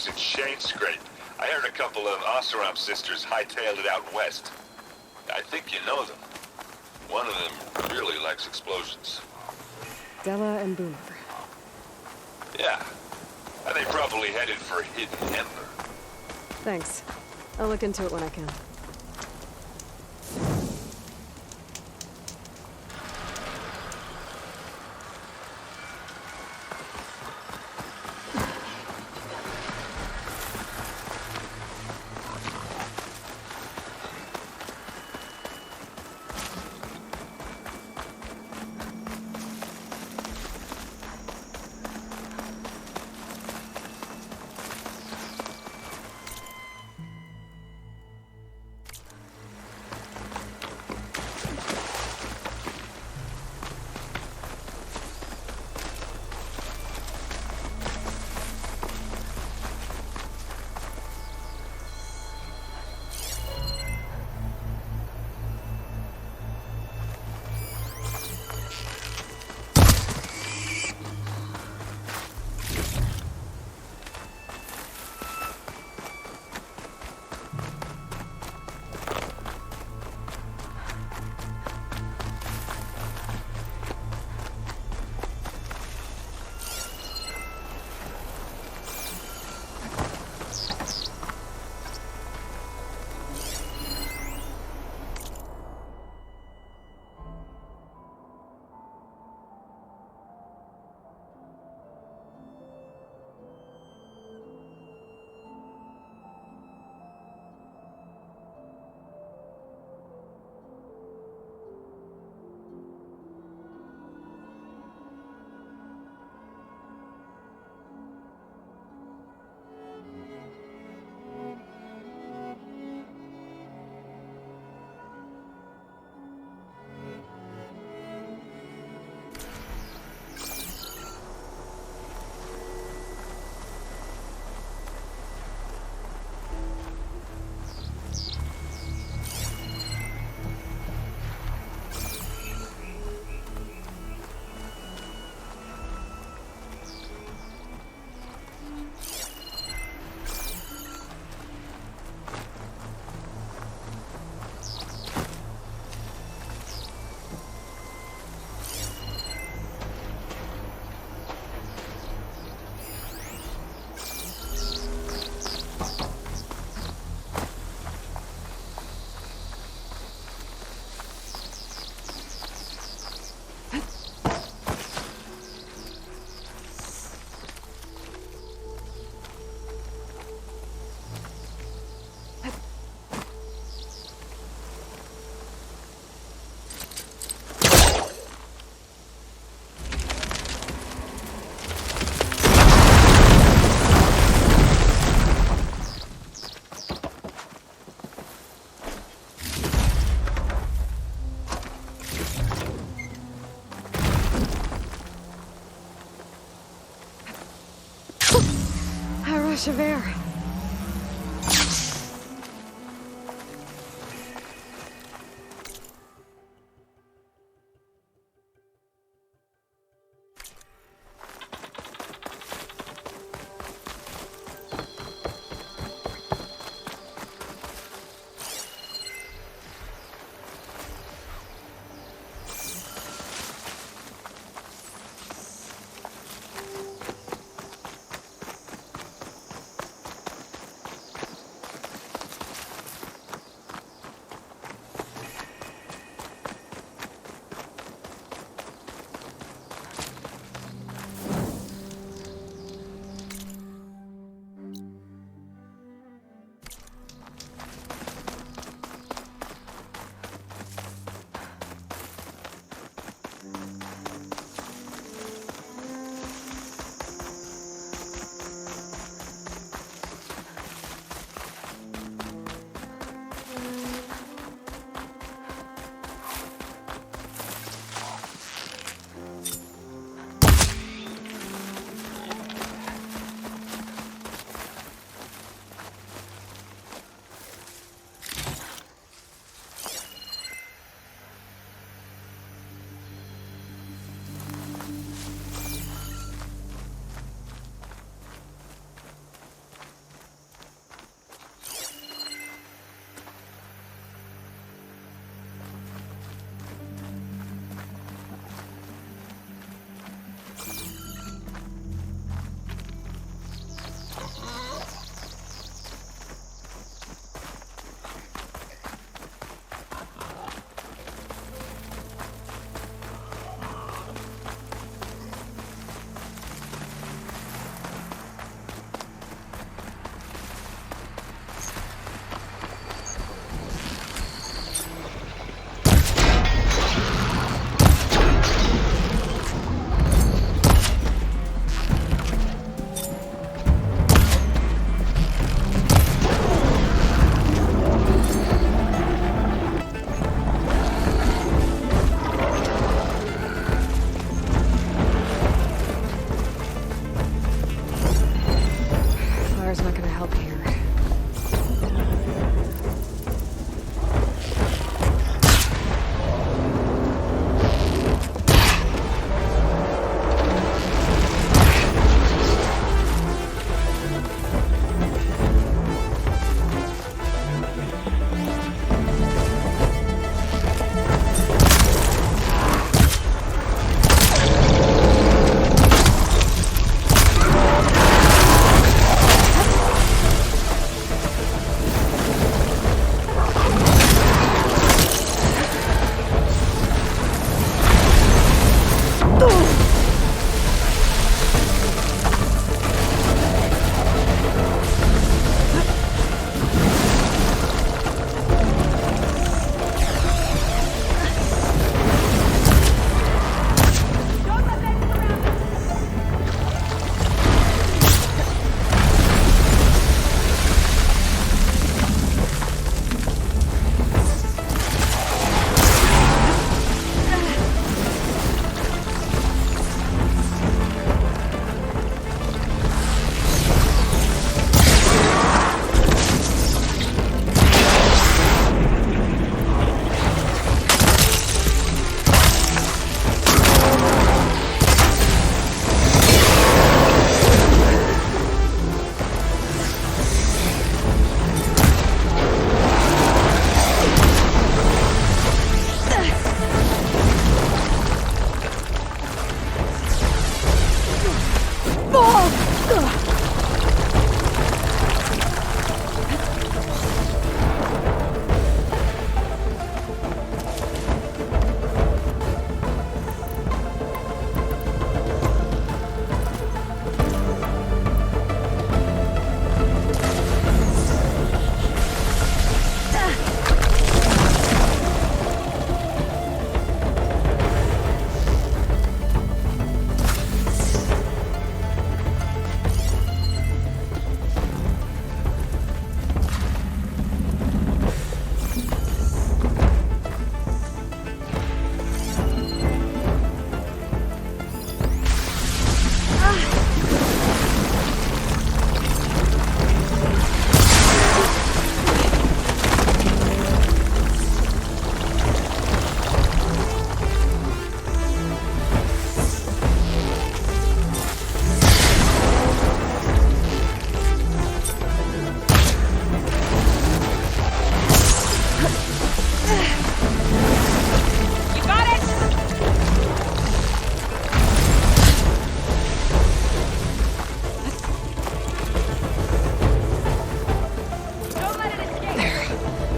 was in Shane Scrape. I heard a couple of Oseram sisters hightailed it out west. I think you know them. One of them really likes explosions. Della and Boomer. Yeah. And they probably headed for Hidden Ember. Thanks. I'll look into it when I can. Rush of air.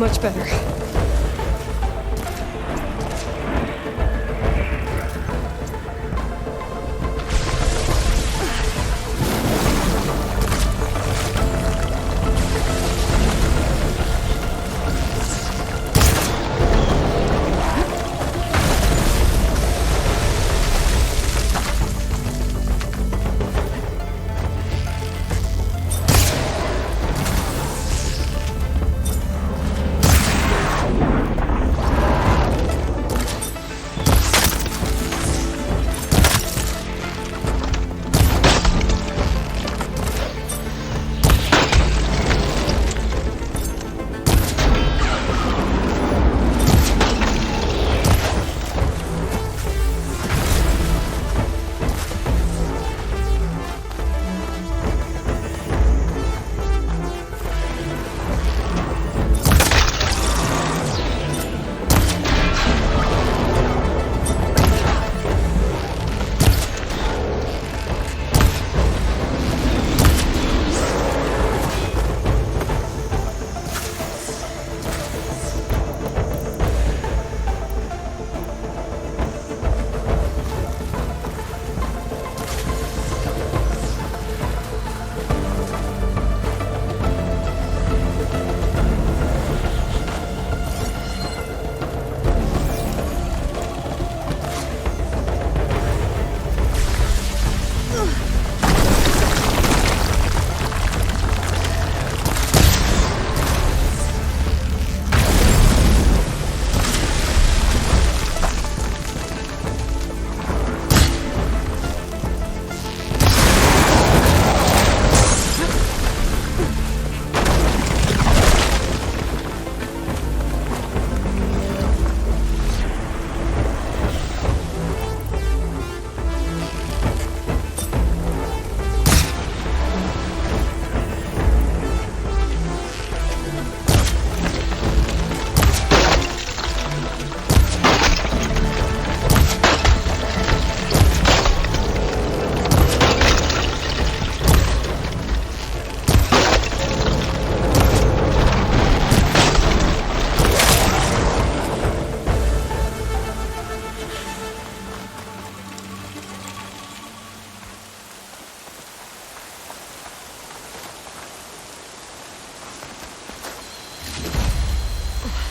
Much better.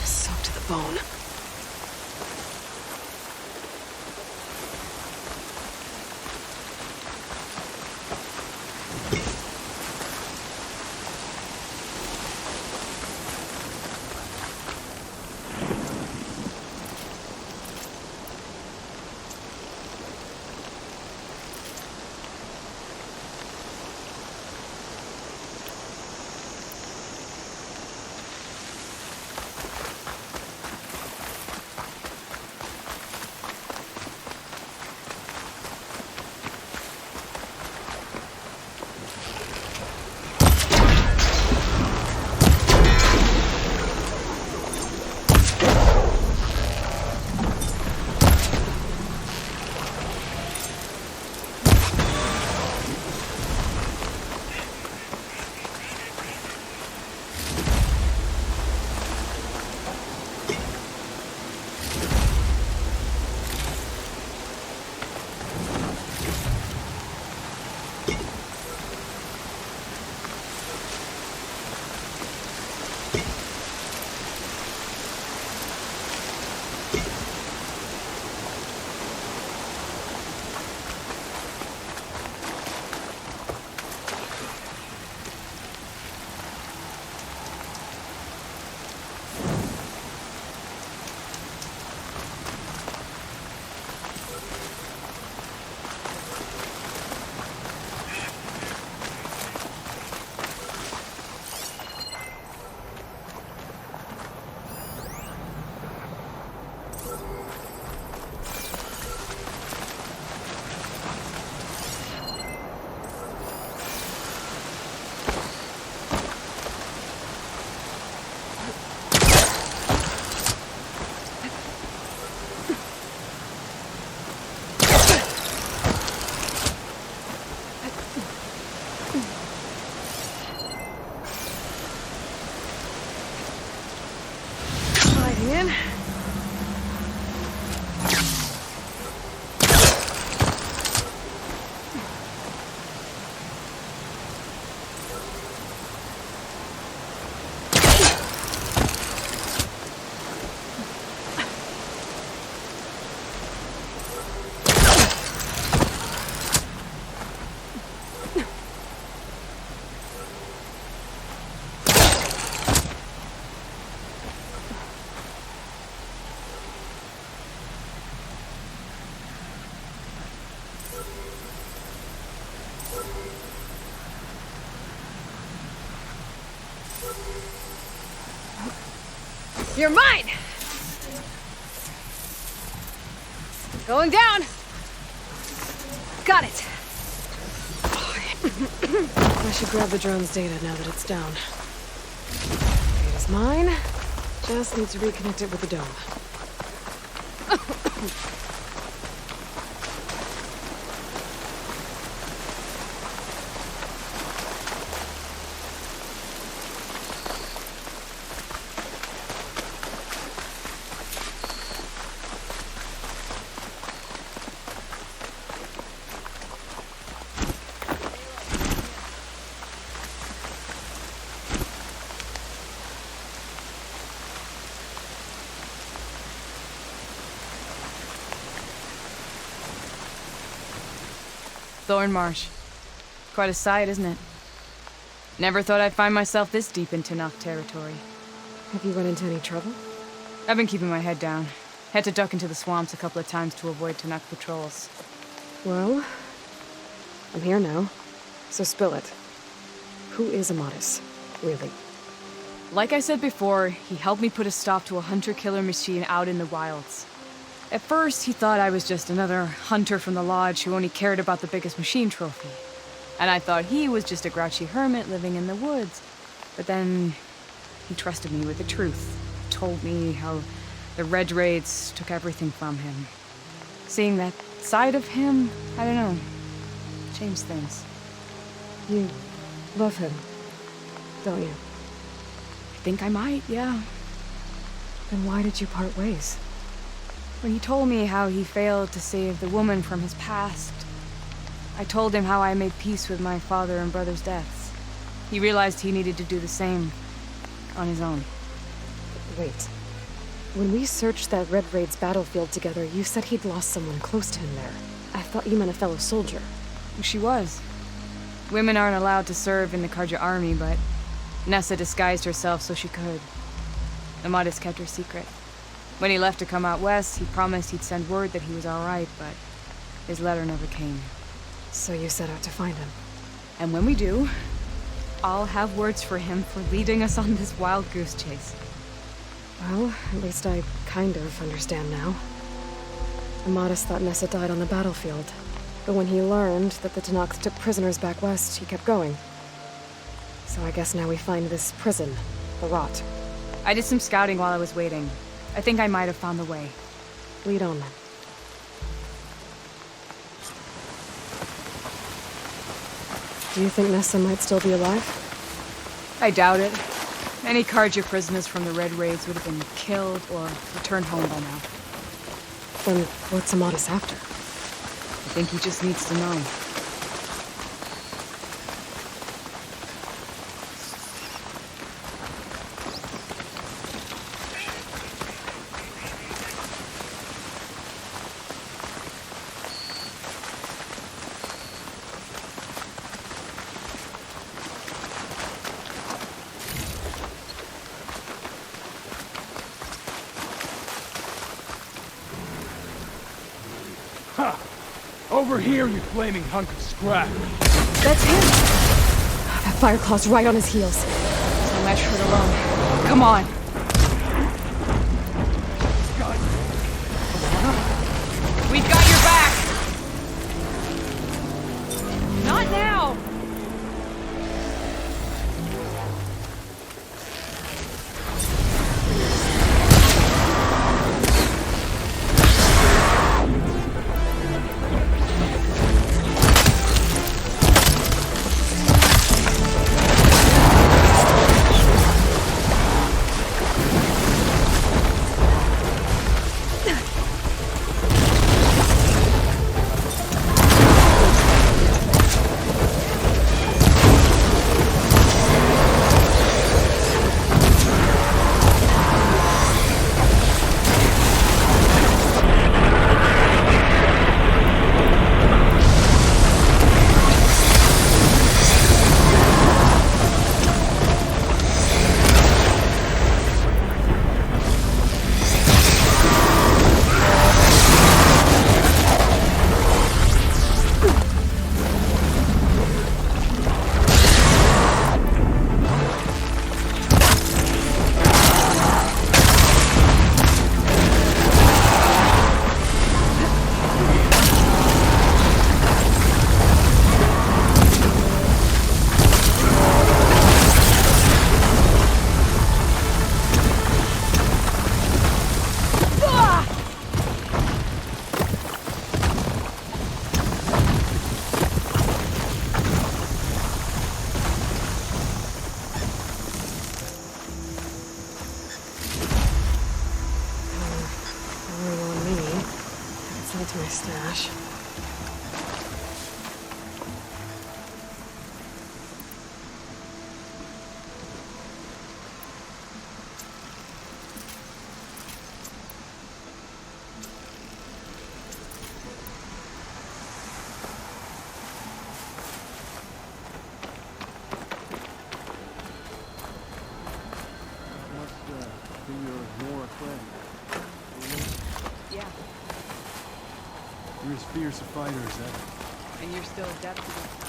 Soaked to the bone. You're mine! Going down! Got it! I should grab the drone's data now that it's down. Data's mine. Just need to reconnect it with the dome. Thorn Marsh. Quite a sight, isn't it? Never thought I'd find myself this deep into Noct territory. Have you run into any trouble? I've been keeping my head down. Had to duck into the swamps a couple of times to avoid Tenakth patrols. Well, I'm here now, so spill it. Who is Amatis, really? Like I said before, he helped me put a stop to a hunter-killer machine out in the wilds. At first, he thought I was just another hunter from the lodge who only cared about the biggest machine trophy. And I thought he was just a grouchy hermit living in the woods. But then, he trusted me with the truth. Told me how the Red Raids took everything from him. Seeing that side of him, I don't know, changed things. You love him, don't you? I think I might, yeah. Then why did you part ways? When he told me how he failed to save the woman from his past, I told him how I made peace with my father and brother's deaths. He realized he needed to do the same on his own. Wait. When we searched that Red Raid's battlefield together, you said he'd lost someone close to him there. I thought you meant a fellow soldier. She was. Women aren't allowed to serve in the Karja army, but Nessa disguised herself so she could. Amatis kept her secret. When he left to come out west, he promised he'd send word that he was all right, but his letter never came. So you set out to find him. And when we do, I'll have words for him for leading us on this wild goose chase. Well, at least I kind of understand now. Amatis thought Nessa died on the battlefield, but when he learned that the Tenakth took prisoners back west, he kept going. So I guess now we find this prison, the Rot. I did some scouting while I was waiting. I think I might have found the way. Lead on then. Do you think Nessa might still be alive? I doubt it. Any Karja prisoners from the Red Raids would have been killed or returned home by now. Then what's Amatis after? I think he just needs to know. Over here, you flaming hunk of scrap. That's him! That Fireclaw's right on his heels. So much for it alone. Come on. We've got your back! Not now! to my stash. Yeah, You're as fierce a fighter as ever. and you're still adept to this.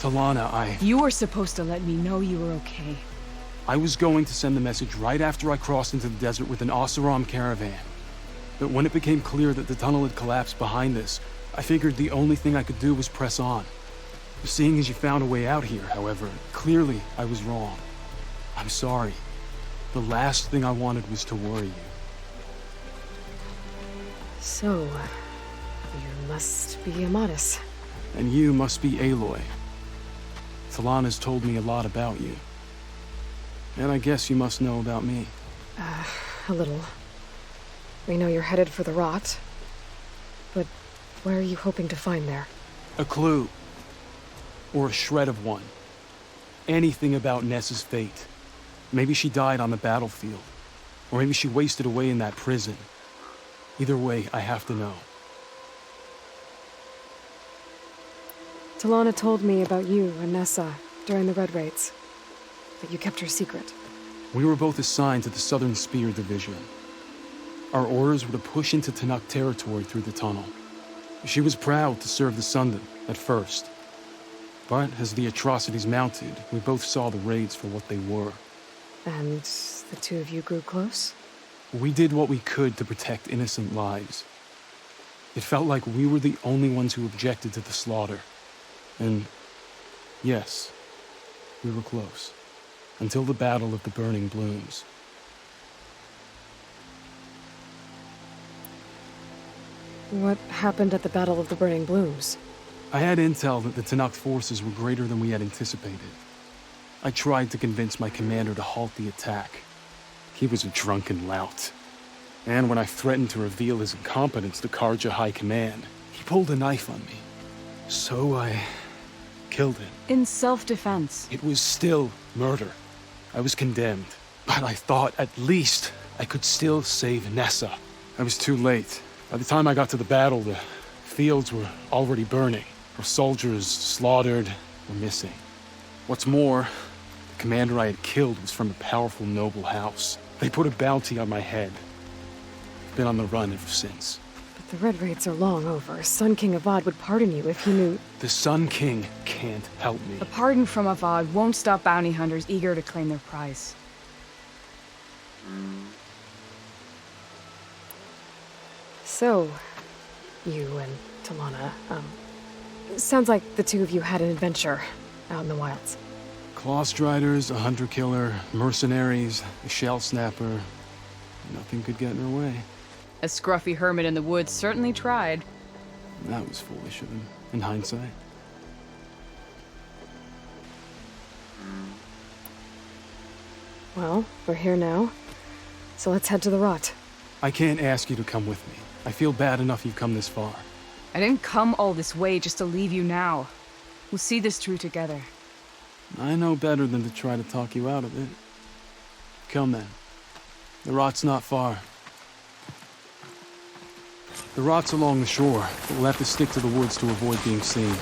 Talana, You were supposed to let me know you were okay. I was going to send the message right after I crossed into the desert with an Oseram caravan. But when it became clear that the tunnel had collapsed behind us, I figured the only thing I could do was press on. Seeing as you found a way out here, however, clearly I was wrong. I'm sorry. The last thing I wanted was to worry you. So, you must be Amatis. And you must be Aloy. Talana's told me a lot about you. And I guess you must know about me. A little. We know you're headed for the rot. But what are you hoping to find there? A clue. Or a shred of one. Anything about Nessa's fate. Maybe she died on the battlefield. Or maybe she wasted away in that prison. Either way, I have to know. Talana told me about you and Nessa during the Red Raids. But you kept her secret. We were both assigned to the Southern Spear Division. Our orders were to push into Tanakh territory through the tunnel. She was proud to serve the Sundan at first. But as the atrocities mounted, we both saw the raids for what they were. And the two of you grew close? We did what we could to protect innocent lives. It felt like we were the only ones who objected to the slaughter. And yes, we were close. Until the Battle of the Burning Blooms. What happened at the Battle of the Burning Blooms? I had intel that the Tanakh forces were greater than we had anticipated. I tried to convince my commander to halt the attack. He was a drunken lout. And when I threatened to reveal his incompetence to Karja High Command, he pulled a knife on me. So I killed him. In self-defense. It was still murder. I was condemned. But I thought at least I could still save Nessa. I was too late. By the time I got to the battle, the fields were already burning. Our soldiers slaughtered or missing. What's more, the commander I had killed was from a powerful noble house. They put a bounty on my head. I've been on the run ever since. But the Red Raids are long over. Sun King Avad would pardon you if he knew... The Sun King can't help me. A pardon from Avad won't stop bounty hunters eager to claim their prize. So, you and Talana, sounds like the two of you had an adventure out in the wilds. Clawstriders, a hunter-killer, mercenaries, a shell snapper. Nothing could get in her way. A scruffy hermit in the woods certainly tried. That was foolish of him, in hindsight. Well, we're here now, so let's head to the rot. I can't ask you to come with me. I feel bad enough you've come this far. I didn't come all this way just to leave you now. We'll see this through together. I know better than to try to talk you out of it. Come then. The rot's not far. The rot's along the shore, but we'll have to stick to the woods to avoid being seen.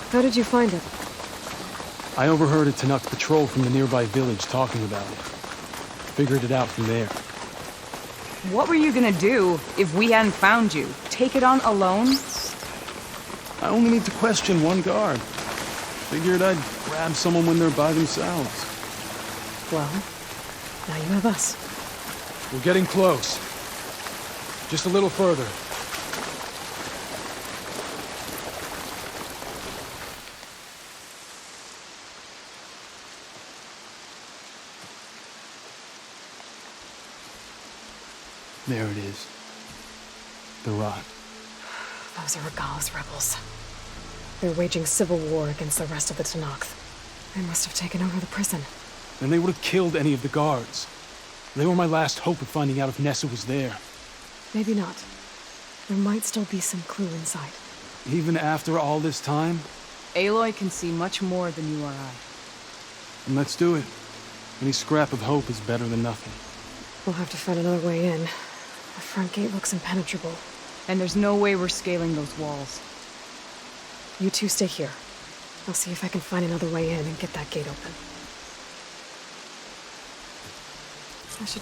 How did you find it? I overheard a Tanakh patrol from the nearby village talking about it. Figured it out from there. What were you gonna do if we hadn't found you? Take it on alone? I only need to question one guard. Figured I'd grab someone when they're by themselves. Well, now you have us. We're getting close. Just a little further. There it is. The rot. Those are Regal's rebels. They're waging civil war against the rest of the Tanakh. They must have taken over the prison. Then they would have killed any of the guards. They were my last hope of finding out if Nessa was there. Maybe not. There might still be some clue inside. Even after all this time? Aloy can see much more than you or I. And let's do it. Any scrap of hope is better than nothing. We'll have to find another way in. The front gate looks impenetrable. And there's no way we're scaling those walls. You two stay here. I'll see if I can find another way in and get that gate open. I should check